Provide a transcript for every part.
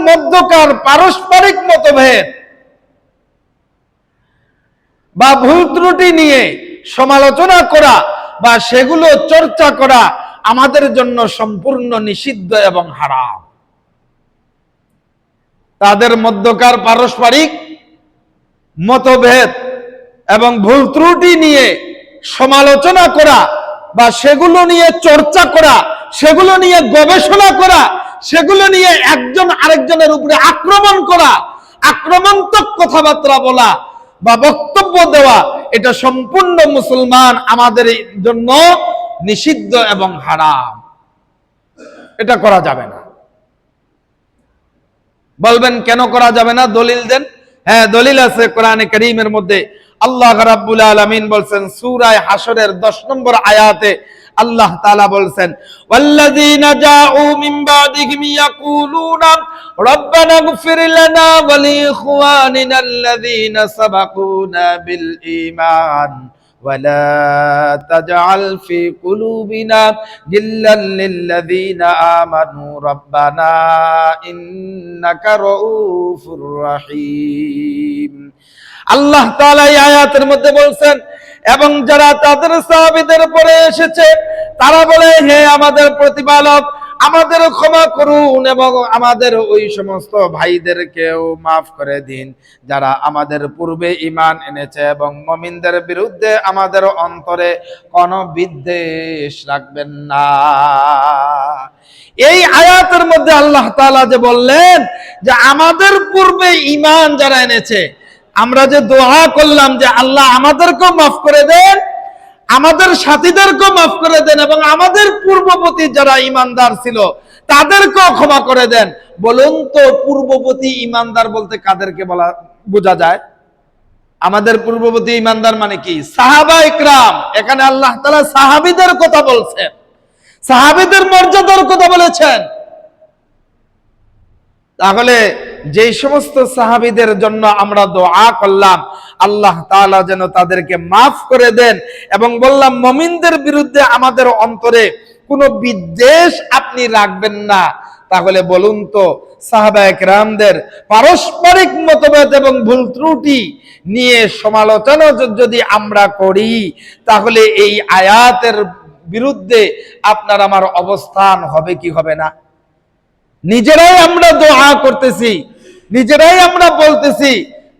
মধ্যকার পারস্পরিক মতভেদ বা ভুল ত্রুটি নিয়ে সমালোচনা করা বা সেগুলো চর্চা করা আমাদের জন্য সম্পূর্ণ নিষিদ্ধ এবং হারাম। তাদের মধ্যকার পারস্পরিক মতভেদ এবং ভুল ত্রুটি নিয়ে সমালোচনা করা বা সেগুলো নিয়ে চর্চা করা, সেগুলো নিয়ে গবেষণা করা, সেগুলো নিয়ে একজন আরেকজনের উপরে আক্রমণ করা, আক্রমণাত্মক কথাবার্তা বলা বা বক্তব্য দেওয়া, এটা সম্পূর্ণ মুসলমান আমাদের জন্য নিষিদ্ধ এবং হারাম। এটা করা যাবে না। বলবেন কেন করা যাবে না? দলিল দেন। হ্যাঁ, দলিল আছে কোরআনে কারীমের মধ্যে। আল্লাহ রাব্বুল আলামিন বলছেন সূরা হাশরের 10 নম্বর আয়াতে আল্লাহ তাআলা বলছেন, ওয়াল্লাযীনা জাউ মিন বাদিহিম ইয়াকুলুনা রব্বানা ইগফির লানা ওয়া লিইখওয়ানিনাল্লাযীনা সাবাকুনা বিল ঈমান ওয়া লা তাজআল ফি কুলুবিনা গিল্লাল লিল্লাযীনা আমানু রব্বানা ইন্নাকা রাউফুর রহিম। আল্লাহ তাআলা এই আয়াতের মধ্যে বলছেন, এবং যারা তাদের সাহাবীদের পরে এসেছে তারা বলে, হে আমাদের প্রতিপালক, আমাদের ক্ষমা করুন এবং আমাদের ওই সমস্ত ভাইদেরকেও মাফ করে দিন যারা আমাদের পূর্বে ঈমান এনেছে, এবং মুমিনদের বিরুদ্ধে আমাদের অন্তরে কোনো বিদ্বেষ রাখবেন না। এই আয়াতের মধ্যে আল্লাহ তাআলা যে বললেন যে আমাদের পূর্বে ঈমান যারা এনেছে, আমরা যে দোয়া করলাম যে আল্লাহ আমাদেরকেও মাফ করে দেন, আমাদের সাথীদেরকেও মাফ করে দেন, এবং আমাদের পূর্ববর্তী যারা ঈমানদার ছিল তাদেরকেও ক্ষমা করে দেন। বলুন তো, পূর্ববর্তী ঈমানদার বলতে কাদেরকে বোঝা যায়? আমাদের পূর্ববর্তী ঈমানদার মানে কি? সাহাবায়ে কেরাম। এখানে আল্লাহ তাআলা সাহাবীদের কথা বলছেন, সাহাবীদের মর্যাদার কথা বলেছেন। তাহলে যেই সমস্ত সাহাবীদের জন্য আমরা দোয়া করলাম আল্লাহ তাআলা যেন তাদেরকে মাফ করে দেন, এবং বললাম মুমিনদের বিরুদ্ধে আমাদের অন্তরে কোনো বিদ্বেষ আপনি রাখবেন না, তাহলে বলুন তো, সাহাবায়ে কেরামদের পারস্পরিক মতভেদ এবং ভুল ত্রুটি নিয়ে সমালোচনা যদি আমরা করি, তাহলে এই আয়াতের বিরুদ্ধে আপনার আমার অবস্থান হবে কি হবে না? নিজেরাই আমরা দোয়া করতেছি, নিজেরাই আমরা বলতেছি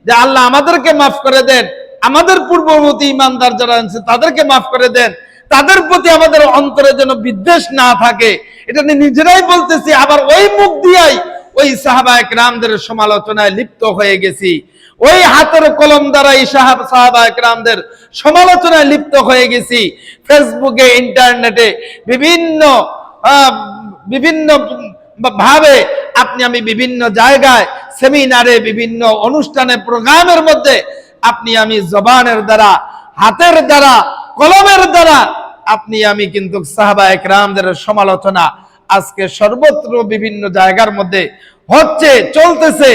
যে আল্লাহ আমাদেরকে মাফ করে দেন, আমাদের পূর্ববর্তী ঈমানদার যারা আছে তাদেরকে মাফ করে দেন, তাদের প্রতি আমাদের অন্তরে যেন বিদ্বেষ না থাকে, এটা নিজেরাই বলতেছি। আবার ওই মুখ দিয়াই ওই সাহাবায়ে কেরামদের সমালোচনায় লিপ্ত হয়ে গেছি, ওই হাতের কলম দ্বারা এই সাহাবায়ে কেরামদের সমালোচনায় লিপ্ত হয়ে গেছি। ফেসবুকে, ইন্টারনেটে বিভিন্ন ভাবে আপনি আমি বিভিন্ন জায়গায়, সেমিনারে, বিভিন্ন অনুষ্ঠানে, প্রোগ্রামের মধ্যে আপনি আমি জবানের দ্বারা, হাতের দ্বারা, কলমের দ্বারা আপনি আমি কিন্তু সাহাবায়ে কেরামদের সমালোচনা আজকে সর্বত্র বিভিন্ন জায়গার মধ্যে হচ্ছে, চলতেছে।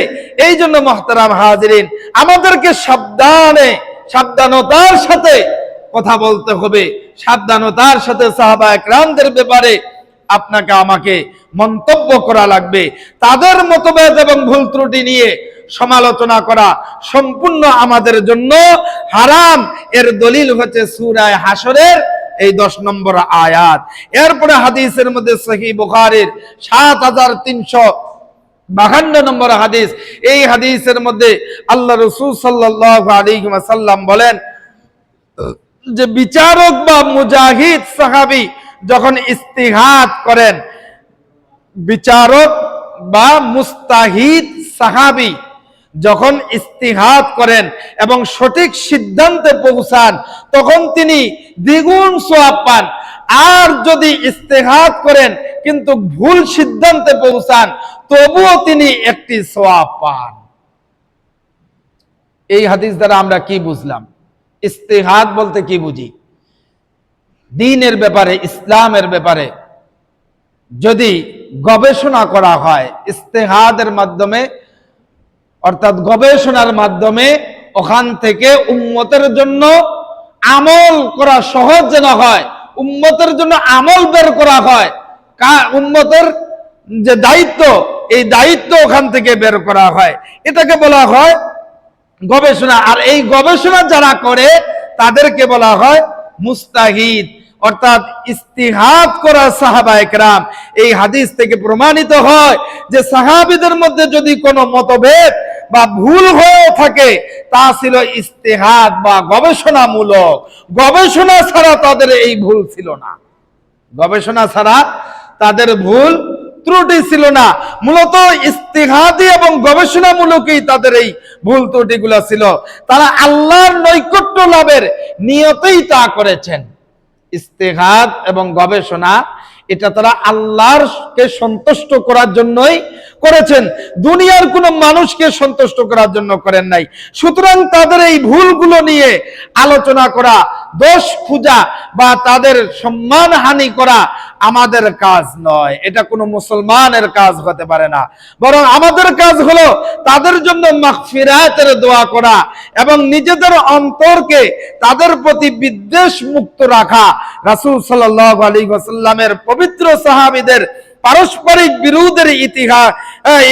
এই জন্য মুহতারাম হাজিরিন, আমাদেরকে সাবধানতার সাথে কথা বলতে হবে, সাবধানতার সাথে সাহাবায়ে কেরামদের ব্যাপারে আপনাকে আমাকে মন্তব্য করা লাগবে। তাদের মতভেদ এবং ভুল ত্রুটি নিয়ে সমালোচনা করা সম্পূর্ণ আমাদের জন্য হারাম। এর দলিল হচ্ছে সূরা হাশরের এই 10 নম্বর আয়াত। এরপরে হাদিসের মধ্যে সহিহ বুখারীর 7352 নম্বর হাদিস। এই হাদিসের মধ্যে আল্লাহ রাসূল সাল্লাল্লাহু আলাইহি ওয়াসাল্লাম বলেন যে বিচারক বা মুজাহিদ সাহাবী যখন ইস্তিহাদ করেন, বিচারক বা মুস্তাহিদ সাহাবী যখন ইস্তিহাদ করেন এবং সঠিক সিদ্ধান্তে পৌঁছান, তখন তিনি দ্বিগুণ সওয়াব পান। আর যদি ইস্তিহাদ করেন কিন্তু ভুল সিদ্ধান্তে পৌঁছান, তবুও তিনি একটি সওয়াব পান। এই হাদিস দ্বারা আমরা কি বুঝলাম? ইস্তিহাদ বলতে কি বুঝি? দ্বীনের ব্যাপারে, ইসলামের ব্যাপারে যদি গবেষণা করা হয় ইস্তেহাদের মাধ্যমে, অর্থাৎ গবেষণার মাধ্যমে, ওখান থেকে উম্মতের জন্য আমল করা সহজ যেন হয়, উম্মতের জন্য আমল বের করা হয়, উম্মতের যে দায়িত্ব এই দায়িত্ব ওখান থেকে বের করা হয়, এটাকে বলা হয় গবেষণা। আর এই গবেষণা যারা করে তাদেরকে বলা হয় মুস্তাহিদ, অর্থাৎ ইস্তিহাদ করা সাহাবায়ে কেরাম। এই হাদিস থেকে প্রমাণিত হয় যে সাহাবীদের মধ্যে যদি কোনো মতভেদ বা ভুল হয়ে থাকে তা ছিল ইস্তিহাদ বা গবেষণামূলক। গবেষণা ছাড়া তাদের এই ভুল ছিল না, গবেষণা ছাড়া তাদের ভুল ত্রুটি ছিল না। মূলত ইস্তিহাদি এবং গবেষণামূলকই তাদের এই ভুল ত্রুটিগুলো ছিল। তারা আল্লাহর নৈকট্য লাভের নিয়তেই তা করেছেন। ইস্তিহাদ এবং গবেষণা এটা তারা আল্লাহকে সন্তুষ্ট করার জন্যই করেছেন, দুনিয়ার কোনো মানুষকে সন্তুষ্ট করার জন্য করেন নাই। সুতরাং তাদের এই ভুলগুলো নিয়ে আলোচনা করা, দোষ খোঁজা বা তাদের সম্মানহানি করা আমাদের কাজ নয়, এটা কোনো মুসলমানের কাজ হতে পারে না। বরং আমাদের কাজ হলো তাদের জন্য মাগফিরাতের দোয়া করা এবং নিজেদের অন্তরকে তাদের প্রতি বিদ্বেষ মুক্ত রাখা। রাসূল সাল্লাল্লাহু আলাইহি ওয়াসাল্লামের পবিত্র সাহাবীদের পারস্পরিক বিরোধের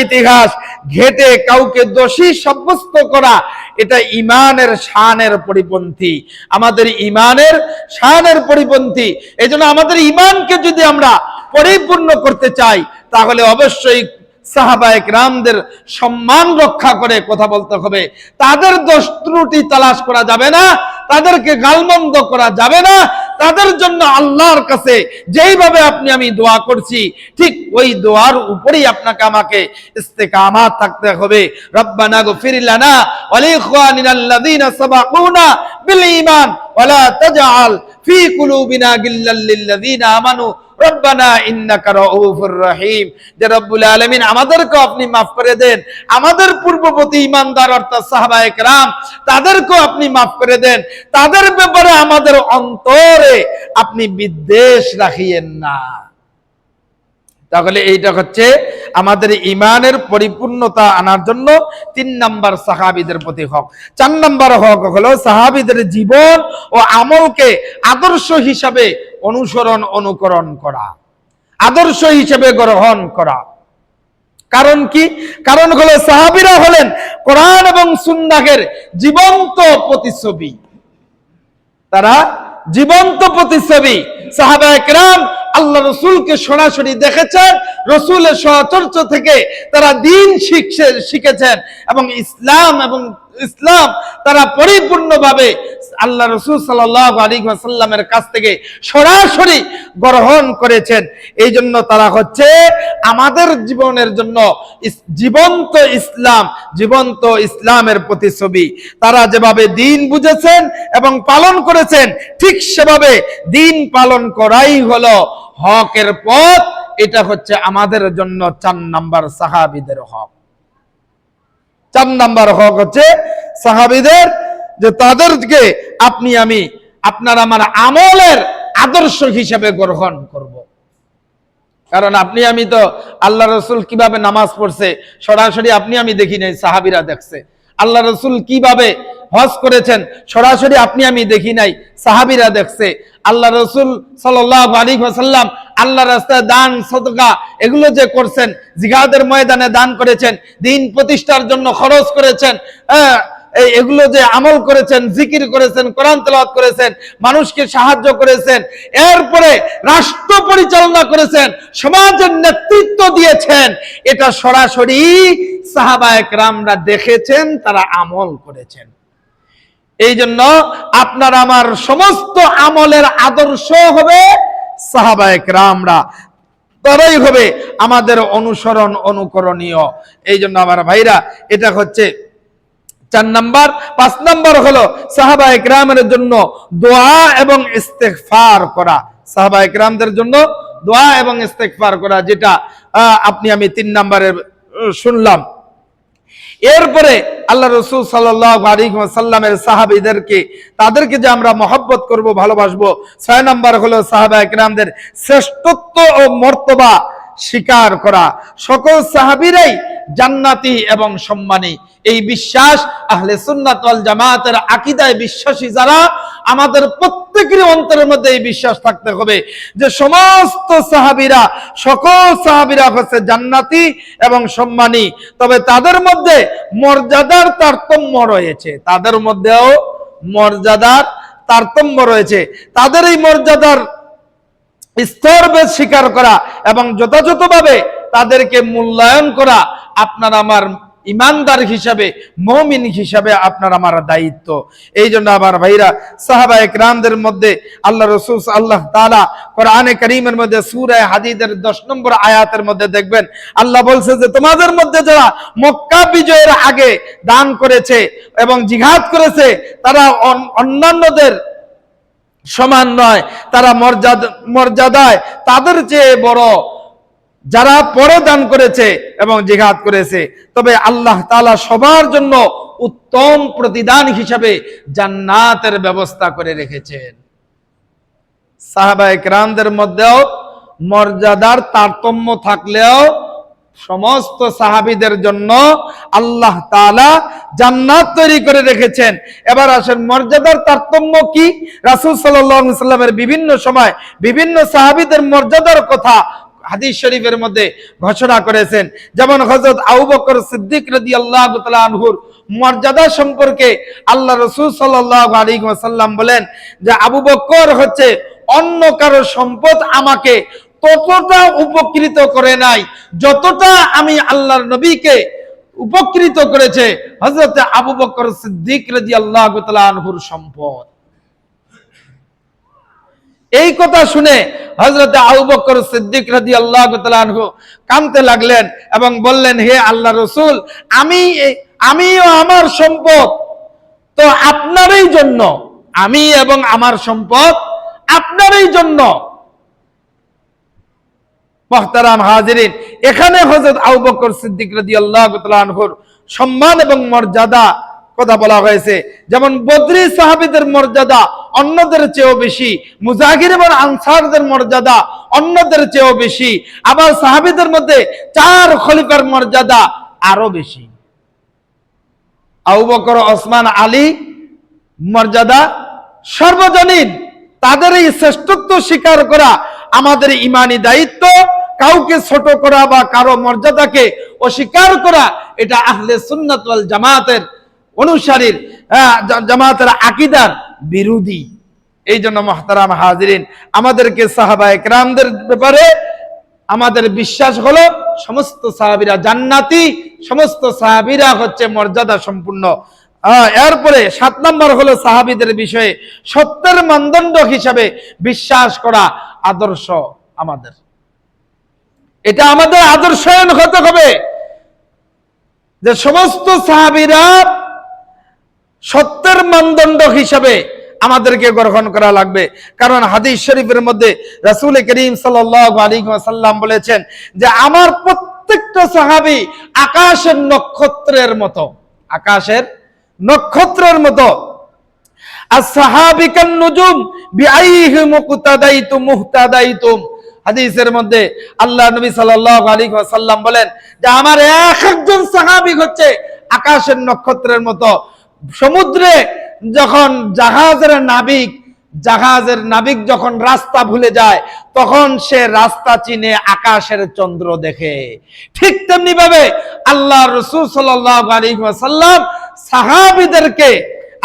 ইতিহাস ঘেটে কাউকে দোষী সাব্যস্ত করা এটা ঈমানের শানের পরিপন্থী, আমাদের ঈমানের শানের পরিপন্থী। এজন্য আমাদের ঈমানকে যদি আমরা পরিপূর্ণ করতে চাই তাহলে অবশ্যই সাহাবায়ে কেরামদের সম্মান রক্ষা করে কথা বলতে হবে। তাদের দোষ ত্রুটি তালাশ করা যাবে না, তাদেরকে গালমন্দ করা যাবে না। তাদের জন্য আল্লাহর কাছে যেইভাবে আপনি আমি দোয়া করছি ঠিক ওই দোয়ার উপরেই আপনাকে আমাকে ইস্তেকামাত থাকতে হবে। রব্বানা গফির লানা ওয়া লিইখওয়ানিনাল্লাযীনা সাবাকুনা বিল ঈমান ওয়া লা তাজআল ফি কুলুবিনা গিল্লাল লিল্লাযীনা আমানু রব্বানা ইন্নাকা রাউফুর রহিম। যে রব্বুল আলামিন আমাদেরকে আপনি মাফ করে দেন, আমাদের পূর্ববর্তী ঈমানদার অর্থাৎ সাহাবায়ে কেরাম তাদেরকেও আপনি মাফ করে দেন, তাদের ব্যাপারে আমাদের অন্তরে আপনি বিদ্বেষ রাখিয়েন না। তাহলে এইটা হচ্ছে আমাদের ঈমানের পরিপূর্ণতা আনার জন্য 3 নাম্বার সাহাবীদের প্রতি হক। 4 নাম্বার হক হলো সাহাবীদের জীবন ও আমলকে আদর্শ হিসাবে অনুকরণ করা, আদর্শ হিসেবে গ্রহণ করা। কারণ কি? কারণ হলো সাহাবীরা হলেন কোরআন এবং সুন্নাহের জীবন্ত প্রতিচ্ছবি, তারা জীবন্ত প্রতিচ্ছবি। সাহাবায়ে কেরাম আল্লাহ রসুলকে সরাসরি দেখেছেন, রসুলের সহচর্য থেকে তারা দ্বীন শিখেছেন এবং ইসলাম তারা পরিপূর্ণভাবে আল্লাহ রসুল সাল্লাল্লাহু আলাইহি ওয়াসাল্লামের কাছ থেকে সরাসরি গ্রহণ করেছেন। এই জন্য তারা হচ্ছে আমাদের জীবনের জন্য জীবন্ত ইসলামের প্রতিচ্ছবি। তারা যেভাবে দ্বীন বুঝেছেন এবং পালন করেছেন ঠিক সেভাবে দ্বীন পালন করাই হলো হকের পথ। এটা হচ্ছে আমাদের জন্য 4 নাম্বার সাহাবীদের হক। 4 নাম্বার হক হচ্ছে সাহাবীদের, যে তাদেরকে আপনি আমি আপনার আমার আমলের আদর্শ হিসেবে গ্রহণ করব। কারণ আপনি আমি তো আল্লাহ রসুল কিভাবে নামাজ পড়ছে সরাসরি আপনি আমি দেখি নাই, সাহাবীরা দেখছে। আল্লাহ রসুল কিভাবে হজ করেছেন সরাসরি আপনি আমি দেখি নাই, সাহাবীরা দেখছে। আল্লাহ রসুল সাল্লাল্লাহু আলাইহি ওয়াসাল্লাম আল্লাহ রাস্তায় দান সদকা এগুলো যে করছেন, জিহাদের ময়দানে দান করেছেন, দ্বীন প্রতিষ্ঠার জন্য খরচ করেছেন, এগুলো যে আমল করেছেন, জিকির করেছেন, কোরআন তেলাওয়াত করেছেন, মানুষকে সাহায্য করেছেন, এরপরে রাষ্ট্র পরিচালনা করেছেন, সমাজের নেতৃত্ব দিয়েছেন, এটা সরাসরি সাহাবায়ে কেরামরা দেখেছেন, তারা আমল করেছেন। এই জন্য আপনার আমার সমস্ত আমলের আদর্শ হবে সাহাবায়ে কেরামরা, তারাই হবে আমাদের অনুকরণীয়। এই জন্য আমার ভাইরা এটা হচ্ছে 4 নাম্বার। 5 নাম্বার হলো সাহাবায়ে কেরামের জন্য দোয়া এবং ইস্তেগফার করা। সাহাবায়ে কেরামদের জন্য দোয়া এবং ইস্তেগফার করা, যেটা আপনি আমি 3 নাম্বারে শুনলাম। এরপরে আল্লাহ রসুল সাল্লাল্লাহু আলাইহি ওয়াসাল্লামের সাহাবীদেরকে তাদেরকে যে আমরা মহব্বত করব, ভালোবাসবো। 6 নাম্বার হলো সাহাবায়ে কেরামদের শ্রেষ্ঠত্ব ও মর্তবা স্বীকার করা। সকল সাহাবীরাই জান্নাতি এবং সম্মানী, এই বিশ্বাস আহলে সুন্নাত ওয়াল জামাতের আকীদায় বিশ্বাসী যারা, আমাদের প্রত্যেকের অন্তরের মধ্যে এই বিশ্বাস থাকতে হবে যে সমস্ত সাহাবীরা, সকল সাহাবীরা হচ্ছে জান্নাতি এবং সম্মানী। তবে তাদের মধ্যে মর্যাদার তারতম্য রয়েছে, তাদের মধ্যেও মর্যাদার তারতম্য রয়েছে। তাদের এই মর্যাদার স্তরভেদ স্বীকার করা এবং যথাযথভাবে তাদেরকে মূল্যায়ন করা আপনার আমার ইমানদার হিসাবে, মুমিন হিসাবে আপনার আমার দায়িত্ব। এই জন্য আমার ভাইরা, সাহাবায়ে কেরামদের মধ্যে আল্লাহ রাসূল আল্লাহ তাআলা কোরআনে কারীমের মধ্যে সূরা হাদীদের 10 নম্বর আয়াতের মধ্যে দেখবেন আল্লাহ বলছে যে তোমাদের মধ্যে যারা মক্কা বিজয়ের আগে দান করেছে এবং জিহাদ করেছে তারা অন্যান্যদের সমান নয়, তারা মর্যাদায় তাদের চেয়ে বড় যারা পরে দান করেছে এবং জিহাদ করেছে। তবে আল্লাহ তাআলা সবার জন্য উত্তম প্রতিদান হিসাবে জান্নাতের ব্যবস্থা করে রেখেছেন। সাহাবায়ে কেরামদের মধ্যেও মর্যাদার তারতম্য থাকলেও সমস্ত সাহাবীদের জন্য আল্লাহ তাআলা জান্নাত তৈরি করে রেখেছেন। এবার আসেন মর্যাদার তারতম্য কি? রাসূল সাল্লাল্লাহু আলাইহি ওয়াসাল্লামের বিভিন্ন সময় বিভিন্ন সাহাবীদের মর্যাদার কথা হাদিস শরীফের মধ্যে ঘোষণা করেছেন। যেমন হযরত আবু বকর সিদ্দিক রাদিয়াল্লাহু তাআলা আনহুর মর্যাদা সম্পর্কে আল্লাহ রাসূল সাল্লাল্লাহু আলাইহি ওয়াসাল্লাম বলেন যে আবু বকর হচ্ছে অন্য কারো সম্পদ আমাকে ততটা উপকৃত করে নাই যতটা আমি আল্লাহর নবীকে উপকৃত করেছে হযরত আবু বকর সিদ্দিক রাদিয়াল্লাহু তাআলা আনহুর সম্পদ। এই কথা শুনে হযরত আবু বকর সিদ্দিক রাদিয়াল্লাহু তাআলা আনহু কাঁদতে লাগলেন এবং বললেন, হে আল্লাহর রাসূল, আমিও আমার সম্পদ তো আপনারই জন্য, আমি এবং আমার সম্পদ আপনারই জন্য। মুহতারাম হাজিরিন, এখানে হযরত আবু বকর সিদ্দিক রাদিয়াল্লাহু তাআলা আনহুর সম্মান এবং মর্যাদা কথা বলা হয়েছে। যেমন বদরি সাহাবীদের মর্যাদা অন্যদের চেয়েও বেশি, মুজাহির এবং আনসারদের মর্যাদা অন্যদের চেয়েও বেশি, আবার সাহাবীদের মধ্যে 4 খলিফার মর্যাদা আরো বেশি। আবু বকর, ওসমান, আলী মর্যাদা সর্বজনীন। তাদের এই শ্রেষ্ঠত্ব স্বীকার করা আমাদের ঈমানি দায়িত্ব। কাউকে ছোট করা বা কারো মর্যাদাকে অস্বীকার করা এটা আহলে সুন্নাত ওয়াল জামাতের অনুসারীর জামাতের আকীদার বিরোধী। এই জন্য মুহতারাম হাজিরিন, আমাদেরকে সাহাবায়ে কেরামদের ব্যাপারে আমাদের বিশ্বাস হলো সমস্ত সাহাবীরা জান্নাতি, সমস্ত সাহাবীরা হচ্ছে মর্যাদা সম্পূর্ণ। এরপরে 7 নম্বর হলো সাহাবীদের বিষয়ে সত্যের মানদণ্ড হিসাবে বিশ্বাস করা আদর্শ আমাদের। এটা আমাদের আদর্শায়ন হতে হবে যে সমস্ত সাহাবীরা সত্যের মানদণ্ড হিসাবে আমাদেরকে গ্রহণ করা লাগবে। কারণ হাদিস শরীফের মধ্যে রাসূল করিম সাল্লাল্লাহু আলাইহি ওয়াসাল্লাম বলেছেন যে আমার প্রত্যেকটা সাহাবী আকাশের নক্ষত্রের মতো, আকাশের নক্ষত্রের মতো। as-sahabikan nujum bi'ayhim muqtadaitum muhtadaitum। হাদিসের মধ্যে আল্লাহ নবী সাল্লাল্লাহু আলাইহি ওয়াসাল্লাম বলেন যে আমার একজন সাহাবী হচ্ছে আকাশের নক্ষত্রের মতো। সমুদ্রে যখন জাহাজের নাবিক যখন রাস্তা ভুলে যায় তখন সে রাস্তা চিনে আকাশের চন্দ্র দেখে। ঠিক তেমনি ভাবে আল্লাহ রাসূল সাল্লাল্লাহু আলাইহি ওয়াসাল্লাম সাহাবীদেরকে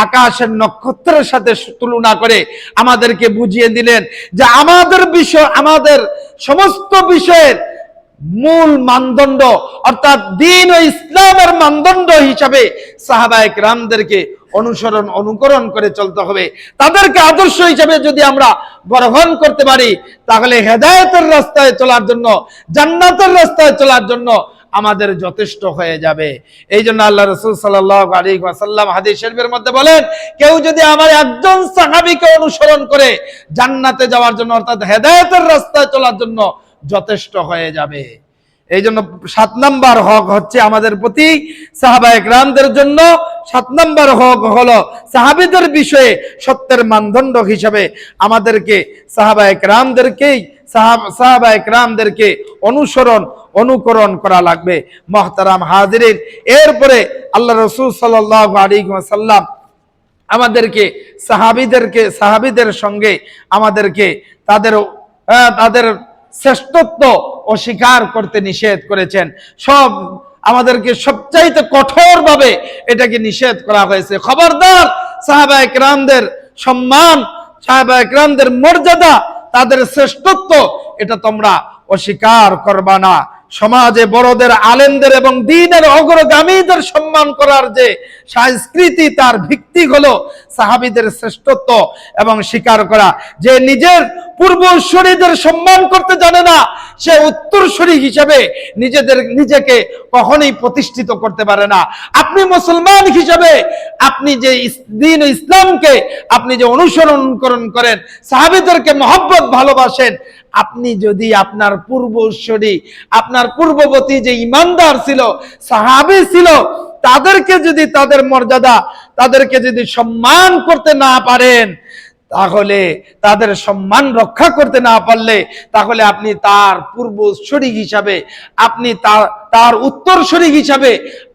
আকাশের নক্ষত্রের সাথে তুলনা করে আমাদেরকে বুঝিয়ে দিলেন যে আমাদের বিষয়, আমাদের সমস্ত বিষয়ের মূল মানদণ্ড অর্থাৎ দ্বীন ও ইসলামের মানদণ্ড হিসাবে সাহাবায়ে কেরামদেরকে অনুকরণ করে চলতে হবে। তাদেরকে আদর্শ হিসাবে যদি আমরা গ্রহণ করতে পারি তাহলে হেদায়েতের রাস্তায় চলার জন্য, জান্নাতের রাস্তায় চলার জন্য আমাদের যথেষ্ট হয়ে যাবে। এই জন্য আল্লাহ রাসূল সাল্লাল্লাহু আলাইহি ওয়াসাল্লাম হাদিস শরীফের মধ্যে বলেন, কেউ যদি আমার একজন সাহাবীকে অনুসরণ করে জান্নাতে যাওয়ার জন্য অর্থাৎ হেদায়েতের রাস্তায় চলার জন্য যথেষ্ট হয়ে যাবে। এই জন্য 7 নাম্বার হক হচ্ছে আমাদের প্রতি সাহাবায়ে কেরামদের জন্য। 7 নাম্বার হক হলো সাহাবীদের বিষয়ে সত্যের মানদণ্ড হিসাবে আমাদেরকে সাহাবায়ে কেরামদেরকে অনুকরণ করা লাগবে। মুহতারাম হাজিরিন, এরপরে আল্লাহ রাসূল সাল্লাল্লাহু আলাইহি ওয়াসাল্লাম আমাদেরকে সাহাবীদের সঙ্গে আমাদেরকে তাদের শ্রেষ্ঠত্ব অস্বীকার করতে নিষেধ করেছেন। আমাদেরকে সবচাইতে কঠোরভাবে এটাকে নিষেধ করা হয়েছে। খবরদার, সাহাবায়ে কেরামদের সম্মান, সাহাবায়ে কেরামদের মর্যাদা, তাদের শ্রেষ্ঠত্ব এটা তোমরা অস্বীকার করবা না। সমাজে বড়দের, আলেমদের এবং দ্বীনের অগ্রগামীদের সম্মান করার যে সংস্কৃতি, তার ভিত্তি হলো সাহাবীদের শ্রেষ্ঠত্ব এবং স্বীকার করা। যে নিজের পূর্বসূরীদের সম্মান করতে জানে না, সে উত্তরসূরি হিসেবে নিজেকে কখনোই প্রতিষ্ঠিত করতে পারে না। আপনি মুসলমান হিসেবে আপনি যে দ্বীন ইসলামকে আপনি যে অনুসরণ করেন, সাহাবীদেরকে মহব্বত ভালোবাসেন, আপনি যদি আপনার পূর্বসূরি, আপনার পূর্ববর্তী যে ঈমানদার ছিল, সাহাবী ছিল, তাদেরকে যদি তাদের মর্যাদা, তাদেরকে যদি সম্মান করতে না পারেন, তাহলে তাদের সম্মান রক্ষা করতে না পারলে, তাহলে আপনি তার পূর্বসূরি হিসাবে, আপনি তার উত্তরসূরি হিসাবে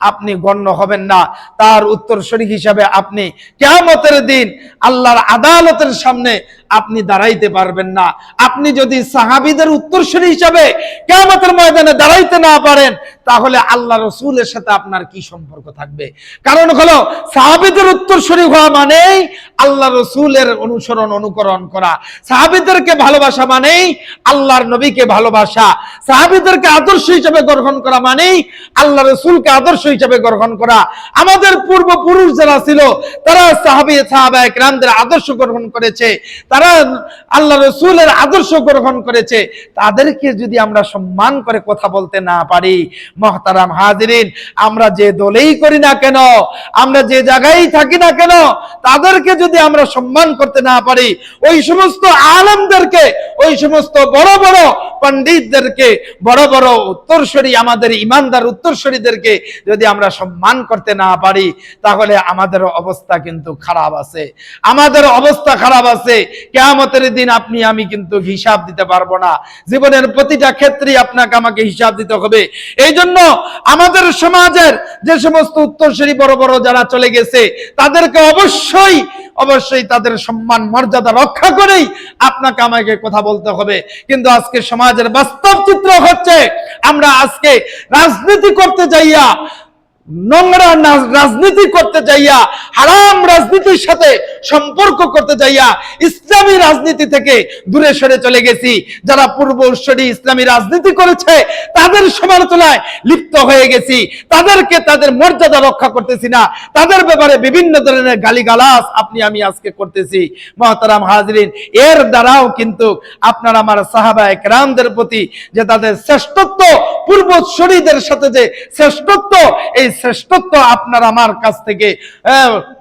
আপনি গণ্য হবেন না। তার উত্তরসূরি হিসাবে আপনি কিয়ামতের দিন আল্লাহর আদালতের সামনে আপনি দাঁড়াইতে পারবেন না। আপনি যদি সাহাবীদের উত্তরসূরি হিসাবে কিয়ামতের ময়দানে দাঁড়াইতে না পারেন, তাহলে আল্লাহ রাসূলের সাথে আপনার কি সম্পর্ক থাকবে? কারণ হলো, সাহাবীদের উত্তরসূরি হওয়া মানেই আল্লাহ রাসূলের অনুকরণ করা। সাহাবীদেরকে ভালোবাসা মানেই আল্লাহর নবীকে ভালোবাসা। সাহাবীদেরকে আদর্শ হিসেবে গ্রহণ করা মানেই আল্লাহ রাসূলকে আদর্শ হিসেবে গ্রহণ করা। আমাদের পূর্বপুরুষ যারা ছিল, তারা সাহাবায়ে কেরামদের আদর্শ গ্রহণ করেছে, তারা আল্লাহ রাসূলের আদর্শ গ্রহণ করেছে। তাদেরকে যদি আমরা সম্মান করে কথা বলতে না পারি, মুহতারাম হাজিরিন, আমরা যে দলেই করি না কেন, আমরা যে জায়গায় থাকি না কেন, তাদেরকে যদি আমরা সম্মান করতে না পারি, ওই সমস্ত আলেমদেরকে, ওই সমস্ত বড় বড় পণ্ডিতদেরকে, বড় বড় উত্তরসূরি, আমাদের ঈমানদার উত্তরসূরিদেরকে যদি আমরা সম্মান করতে না পারি, তাহলে আমাদের অবস্থা কিন্তু খারাপ আছে। আমাদের অবস্থা খারাপ আছে। কিয়ামতের দিন আপনি আমি কিন্তু হিসাব দিতে পারবো না। জীবনের প্রতিটা ক্ষেত্রে আপনাকে আমাকে হিসাব দিতে হবে। এই জন্য আমাদের সমাজের যে সমস্ত উত্তরসূরি বড় বড় যারা চলে গেছে, তাদেরকে অবশ্যই তাদের সম্মান মর্যাদা রক্ষা করেই আপনাকে আমাকে কথা বলতে হবে। কিন্তু আজকে সমাজের বাস্তব চিত্র হচ্ছে, আমরা আজকে রাজনীতি করতে যাইয়া, নোংরা রাজনীতি করতে যাইয়া, হারাম রাজনীতির সাথে সম্পর্ক করতে যাইয়া ইসলামী রাজনীতি থেকে দূরে সরে চলে গেছি। যারা পূর্বসূরি ইসলামী রাজনীতি করেছে, তাদের সমালোচনায় লিপ্ত হয়ে গেছি। তাদেরকে তাদের মর্যাদা রক্ষা করতেছি না, তাদের ব্যাপারে বিভিন্ন ধরনের গালিগালাজ আপনি আমি আজকে করতেছি। মুহতারাম হাজিরিন, এর দ্বারাও কিন্তু আপনার আমার সাহাবায়ে কেরামদের প্রতি যে তাদের শ্রেষ্ঠত্ব, পূর্বসূরিদের সাথে যে শ্রেষ্ঠত্ব, এই শ্রেষ্ঠত্ব আপনার আমার কাছ থেকে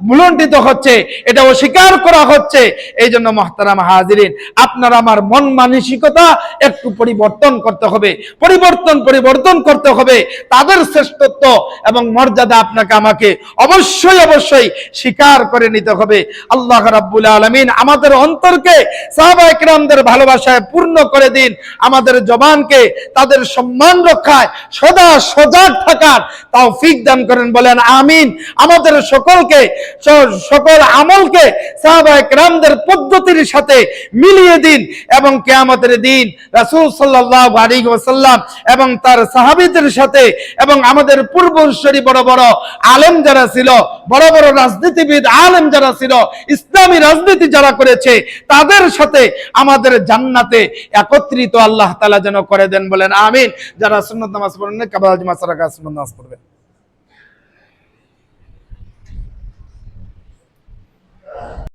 ভুলণ্ঠিত হচ্ছে, এটা অস্বীকার করা হচ্ছে। এই জন্য মুহতারাম হাজিরিন, আপনার আমার মন মানসিকতা একটু পরিবর্তন করতে হবে, পরিবর্তন করতে হবে। তাদের শ্রেষ্ঠত্ব এবং মর্যাদা আপনাকে আমাকে অবশ্যই স্বীকার করে নিতে হবে। আল্লাহ রাব্বুল আলামিন আমাদের অন্তরকে সাহাবায়ে কেরামদের ভালোবাসায় পূর্ণ করে দিন। আমাদের জবানকে তাদের সম্মান রক্ষায় সদা সজাগ থাকার তৌফিক দান করেন, বলেন আমিন। আমাদের সকল আমলকে সাহাবায়ে কেরামদের পদ্ধতির সাথে মিলিয়ে দিন, এবং কিয়ামতের দিন রাসূল সাল্লাল্লাহু আলাইহি ওয়াসাল্লাম এবং তার সাহাবীদের সাথে, এবং আমাদের পূর্বসূরি বড় বড় আলেম যারা ছিল, বড় বড় রাজনীতিবিদ আলেম যারা ছিল, ইসলামী রাজনীতি যারা করেছে, তাদের সাথে আমাদের জান্নাতে একত্রিত আল্লাহ তাআলা যেন করে দেন, বলেন আমিন। যারা সুন্নাত নামাজ পড়েন না, কাবা নামাজ পড়বেন।